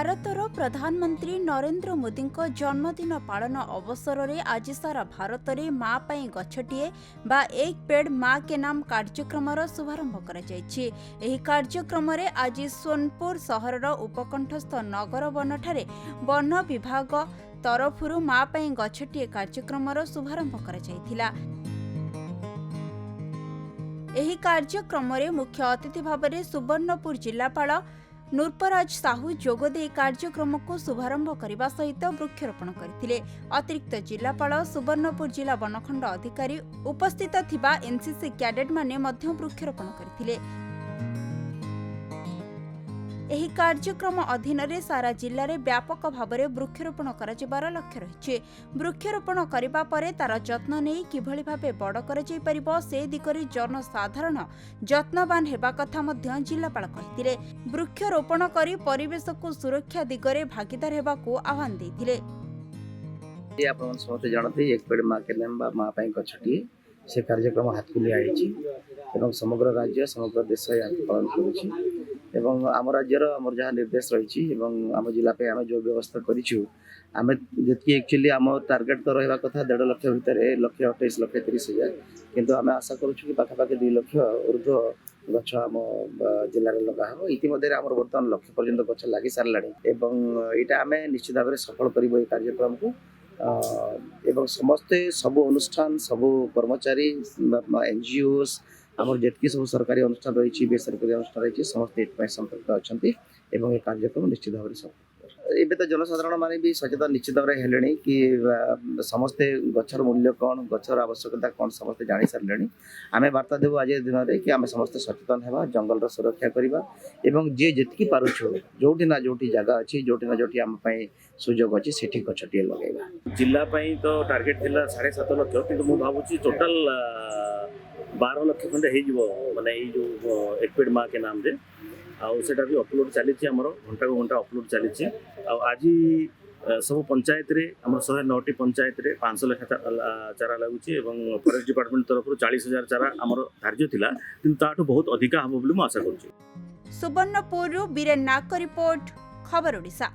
भारतर प्रधानमंत्री नरेंद्र मोदी जन्मदिन पालन अवसर में आज सारा भारत में माँ पाई गछटिए बा एक पेड़ माँ के नाम कार्यक्रम शुभारंभ कर कार्यक्रम में आज सोनपुर सहर उपकंठस्थ नगर वन ठारे वन विभाग तरफुरु माँ पाई गछटिए कार्यक्रम शुभारंभ कर कार्यक्रम में मुख्य अतिथि भाव में सुवर्णपुर जिलापाल नूरपराज साहू जोगदे कार्यक्रम को शुभारंभ करने सहित वृक्षरोपण करथिले। अतिरिक्त जिलापाल सुवर्णपुर जिला वनखंड अधिकारी उपस्थित थिबा एनसीसी कैडेट माने मध्य वृक्षरोपण करथिले। एही कार्यक्रम अधीन रे सारा जिल्ला रे व्यापक भाव में वृक्षरोपण कराଯିबार लक्ष्य रहिछि। वृक्षरोपण करिबा परे तार जत्न नै किभଳି भाबे बड़ कराଯାଇ परिबो से दिगरे जनसाधारण जत्नवान हेबा कथा मध्य जिल्लापाल कहिथिले। वृक्षरोपण करी परिवेश को सुरक्षा दिगरे भागीदार हेबाको आह्वान दैथिले। आपण समस्त जानते एक पेड़ माँ के नाम बा माँ पाई गछटिए से कार्यक्रम हाथ को लिया एवं समग्र राज्य समग्र देश पालन कर आम राज्यर आम जहाँ निर्देश रही आम जिला पे आम जो व्यवस्था करूँ आम जी एक्चुअली आम टार्गेट तो रहा कथा 1.5 लाख भितर 1,28,30,000 किंतु आम आशा करूँ पाखापाखि 2 लाख ऊर्ध्व गछ आम जिले में लगा हम इतिमध्य आम बर्तमान लक्ष्य पर्यटन गछ लगी सारा यहाँ आम निश्चित भाव में सफल कर कार्यक्रम को एवं समस्ते सबु अनुष्ठान सबु कर्मचारी एनजीओस आम जी सब सरकारी अनुष्ठान रही बेसरकारी अनुष्ठान रही समस्ते संपर्क अच्छा एवं कार्यक्रम निश्चित भाव में सफल एवं तो जनसाधारण माने भी सचेतन निश्चित भाव में कि समस्ते गछर मूल्य कौन गछर आवश्यकता कौन समस्ते जानी सारे आम वार्ता देव आज दिन में कि आम समस्ते सचेतन होगा जंगल सुरक्षा करवा एवं जी जी पार्छु जोटी ना जोटी जगह अच्छी जोटी ना जोटी आम सुजोग अच्छी से गछटिए लगे जिला तो टार्गेट थिला 7.5 लाख कि मुझे भावुँ टोटाल 12 लाख खंडे हो माने जो एक पेड़ माँ के नाम रे आउटा भी अपलोड चली घंटा को घंटा अपलोड चली आज सब पंचायत रे आम 109टी पंचायत रे 500 लेखा चारा लगुच फॉरेस्ट डिपार्टमेंट तरफ 40,000 चारा आम धार्य थिला किंतु ताठू बहुत अधिका हम बोली आशा करूँ। सुवर्णपुर बीरेन नाक रिपोर्ट खबर ओडिशा।